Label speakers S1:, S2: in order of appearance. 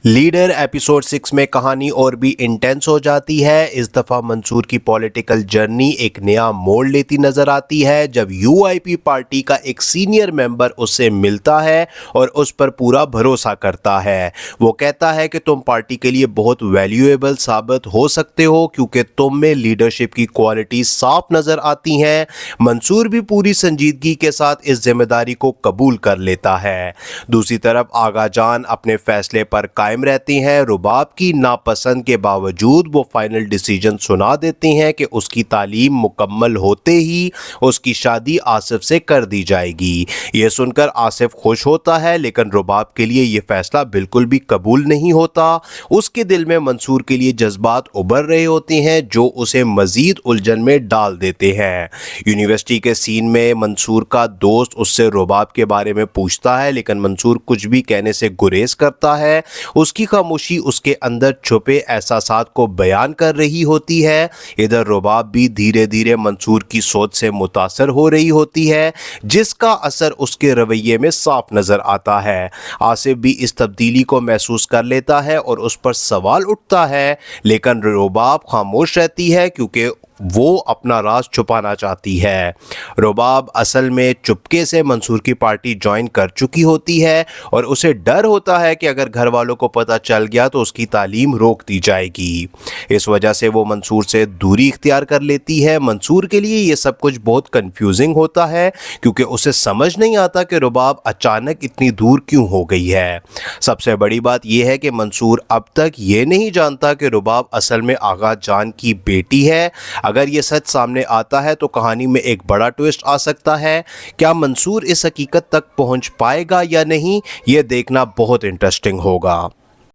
S1: Leader episode 6 में कहानी और भी इंटेंस हो जाती है। इस दफा मंसूर की पॉलिटिकल जर्नी एक नया मोड़ लेती नजर आती है जब यूआईपी पार्टी का एक सीनियर मेंबर उससे मिलता है और उस पर पूरा भरोसा करता है। वो कहता है कि तुम पार्टी के लिए बहुत वैल्यूएबल साबित हो सकते हो क्योंकि तुम में लीडरशिप की क्वालिटी साफ नजर आती हैं। मंसूर भी पूरी संजीदगी के साथ इस जिम्मेदारी को कबूल कर लेता है। दूसरी तरफ आगा जान अपने फैसले पर कायम रहती हैं। रुबाब की नापसंद के बावजूद वो फाइनल डिसीजन सुना देती हैं कि उसकी तालीम मुकम्मल होते ही उसकी शादी आसिफ से कर दी जाएगी। ये सुनकर आसिफ खुश होता है लेकिन रुबाब के लिए ये फैसला बिल्कुल भी कबूल नहीं होता। उसके दिल में मंसूर के लिए जज्बात उभर रहे होते हैं जो उसे मजीद उलझन में डाल देते हैं। यूनिवर्सिटी के सीन में मंसूर का दोस्त उससे रुबाब के बारे में पूछता है लेकिन मंसूर कुछ भी कहने से गुरेज करता है। उसकी खामोशी उसके अंदर छुपे एहसासात को बयान कर रही होती है। इधर रुबाब भी धीरे धीरे मंसूर की सोच से मुतासर हो रही होती है जिसका असर उसके रवैये में साफ नजर आता है। आसिफ भी इस तब्दीली को महसूस कर लेता है और उस पर सवाल उठता है लेकिन रुबाब खामोश रहती है क्योंकि वो अपना राज छुपाना चाहती है। रुबाब असल में चुपके से मंसूर की पार्टी ज्वाइन कर चुकी होती है और उसे डर होता है कि अगर घर वालों को पता चल गया तो उसकी तालीम रोक दी जाएगी। इस वजह से वो मंसूर से दूरी इख्तियार कर लेती है। मंसूर के लिए ये सब कुछ बहुत कंफ्यूजिंग होता है क्योंकि उसे समझ नहीं आता कि रुबाब अचानक इतनी दूर क्यों हो गई है। सबसे बड़ी बात यह है कि मंसूर अब तक ये नहीं जानता कि रुबाब असल में आगा जान की बेटी है। अगर ये सच सामने आता है तो कहानी में एक बड़ा ट्विस्ट आ सकता है। क्या मंसूर इस हकीकत तक पहुंच पाएगा या नहीं, ये देखना बहुत इंटरेस्टिंग होगा।